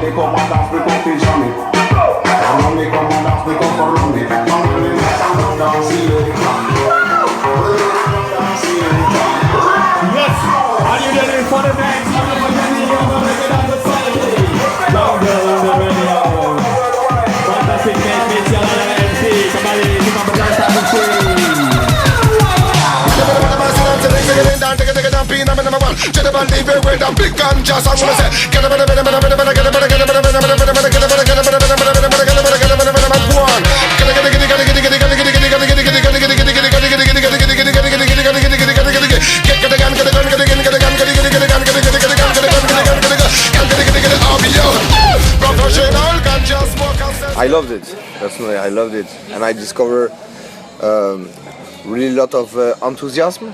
Everybody come and dance because they jam it. Everybody come and dance because for run it. Now we let them go dance it. Yes, are you ready for the next one? Fantastic Dance Mix yang ada MC. Kembali kita berdansa bersama. I loved it. Personally, I loved it, and I discovered really lot of enthusiasm.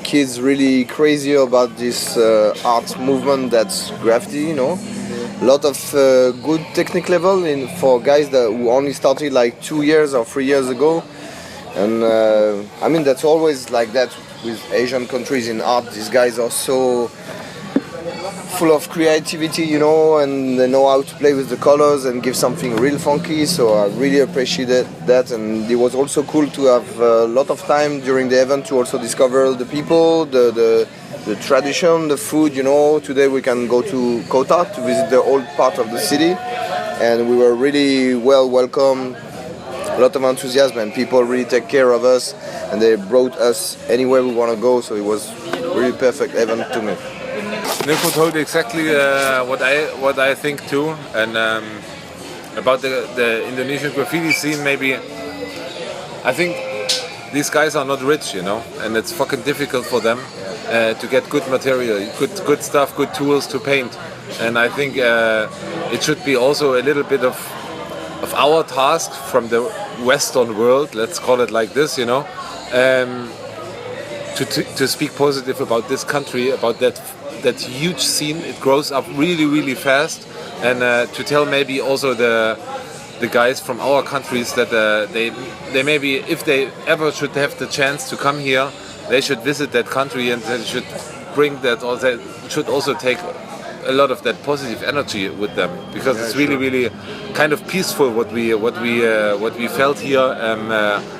Kids really crazy about this art movement that's graffiti, you know. Lot of good technique level for guys who only started like 2 years or 3 years ago. And I mean, that's always like that with Asian countries in art. These guys are so full of creativity, you know, and they know how to play with the colors and give something real funky. So I really appreciated that, and it was also cool to have a lot of time during the event to also discover the people, the tradition, the food, you know. Today we can go to Kota to visit the old part of the city, and we were really well welcomed. A lot of enthusiasm, and people really take care of us, and they brought us anywhere we want to go. So it was really perfect event to me. Nilko told exactly what I think too, and about the Indonesian graffiti scene. Maybe I think these guys are not rich, you know, and it's fucking difficult for them to get good material, good stuff, good tools to paint. And I think it should be also a little bit of our task from the Western world, let's call it like this, you know, to speak positive about this country, about that huge scene. It grows up really, really fast, and to tell maybe also the guys from our countries that they maybe, if they ever should have the chance to come here, they should visit that country, and they should bring that, or they should also take a lot of that positive energy with them, because it's really, really kind of peaceful what we felt here,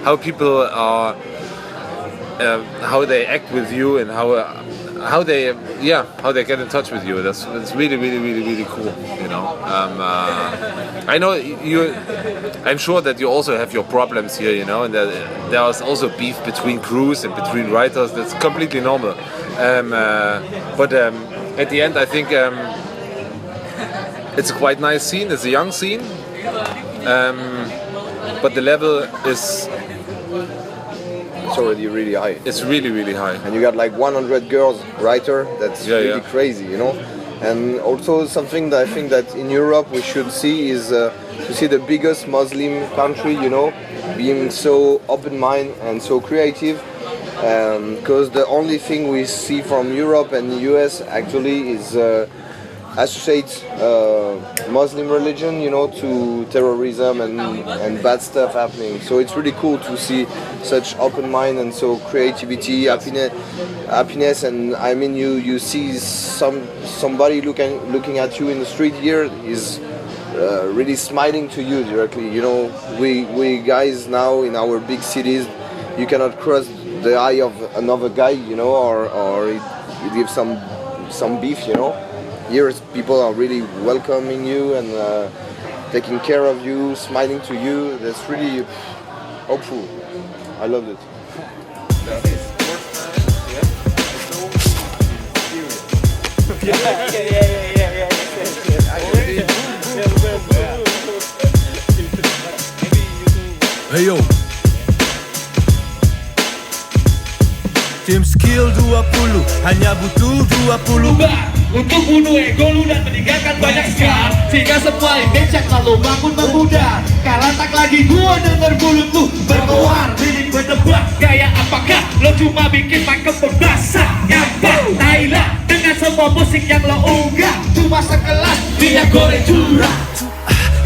how people are, how they act with you, and how they get in touch with you. That's really, really, really, really cool, you know. I know I'm sure that you also have your problems here, you know, and there is also beef between crews and between writers. That's completely normal. But at the end, I think it's a quite nice scene. It's a young scene, but the level is. It's already really high. It's really, really high. And you got like 100 girls writer. That's really crazy, you know. And also something that I think that in Europe we should see is to see the biggest Muslim country, you know, being so open-minded and so creative. Because the only thing we see from Europe and the US actually is associate Muslim religion, you know, to terrorism and bad stuff happening. So it's really cool to see such open mind and so creativity, happiness, and I mean you see somebody looking at you in the street here is really smiling to you directly. You know, we guys now in our big cities, you cannot cross the eye of another guy, you know, or it gives some beef, you know. Here people are really welcoming you and taking care of you, smiling to you. That's really hopeful. I loved it. Hey yo. Tim skill 20, hanya butuh 20 untuk bunuh ego lu dan meninggalkan banyak scar, sehingga semua becek lalu bangun memudar. Karena tak lagi gua denger mulut lu berkeluar lirik berdebak. Gaya apakah lo cuma bikin pakem pembasah nyampah Thailand dengan semua musik yang lo unggah, cuma sekelas minyak goreng curah.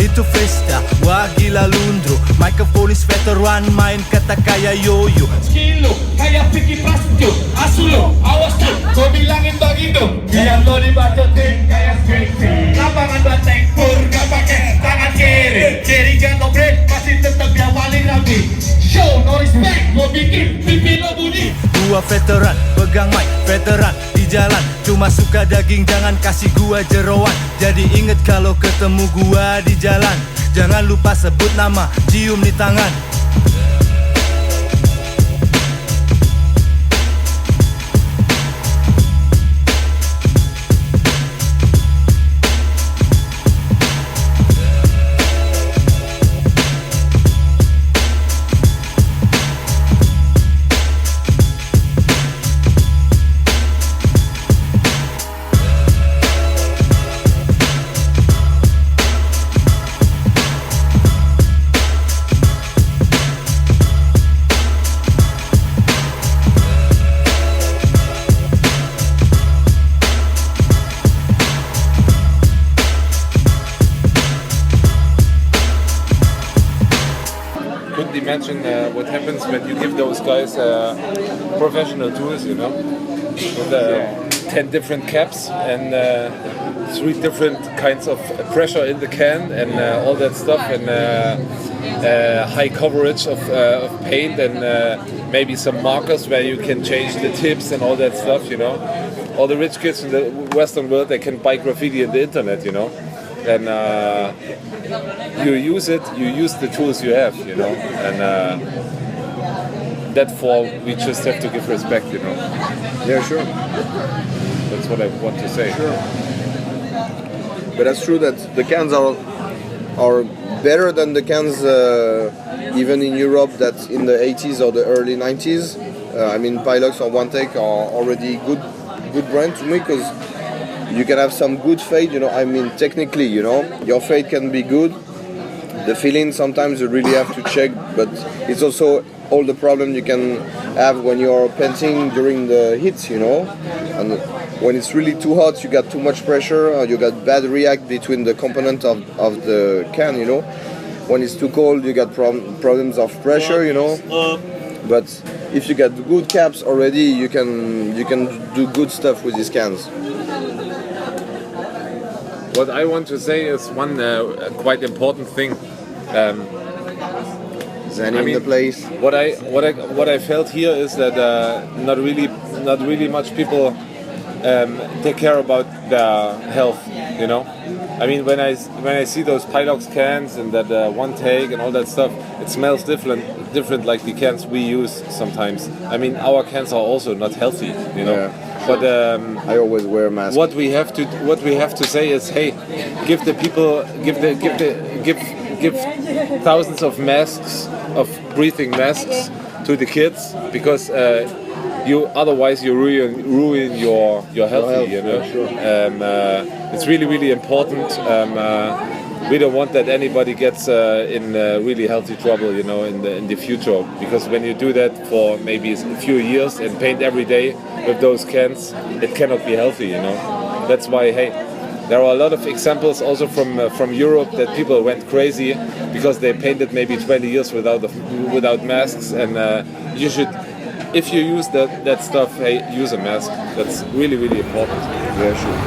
Itu Vesta, wah gila Lundro. Microphonis veteran, main kata kayak yoyo. Skill lo kayak Vicky Prasetyo, asu lo, awas tuh, gua bilangin Bagindo biar lo dibacotin kayak skripsi. Lapangan bantai gua veteran, pegang mic veteran di jalan. Cuma suka daging, jangan kasih gua jeroan. Jadi inget kalau ketemu gua di jalan, jangan lupa sebut nama, cium di tangan. Couldn't imagine what happens when you give those guys professional tools, you know, with 10 different caps and 3 different kinds of pressure in the can and all that stuff, and high coverage of paint and maybe some markers where you can change the tips and all that stuff, you know. All the rich kids in the Western world, they can buy graffiti on the internet, you know. And you use the tools you have, you know, and that fall we just have to give respect, you know. Yeah, sure. That's what I want to say. Sure. But that's true that the cans are better than the cans even in Europe that in the 80s or the early 90s. I mean, Pilux or One Take are already good brand to me, because you can have some good fade, you know. I mean, technically, you know, your fade can be good. The feeling sometimes you really have to check, but it's also all the problem you can have when you're painting during the heat, you know. And when it's really too hot, you got too much pressure, or you got bad react between the component of the can, you know. When it's too cold, you got problems of pressure, you know. But if you got good caps already, you can do good stuff with these cans. What I want to say is one quite important thing. Zen in the place. What I felt here is that not really much people take care about their health, you know. I mean, when I see those Pilux cans and that One Take and all that stuff, it smells different like the cans we use sometimes. I mean, our cans are also not healthy, you know. Yeah. But I always wear a mask. what we have to say is, hey, give thousands of masks, of breathing masks, to the kids, because otherwise you ruin your health, you know. Yeah, sure. It's really important. We don't want that anybody gets in really healthy trouble, you know, in the future. Because when you do that for maybe a few years and paint every day with those cans, it cannot be healthy, you know. That's why, hey, there are a lot of examples also from Europe that people went crazy because they painted maybe 20 years without masks, and you should, if you use that stuff, hey, use a mask. That's really important. Yeah, sure.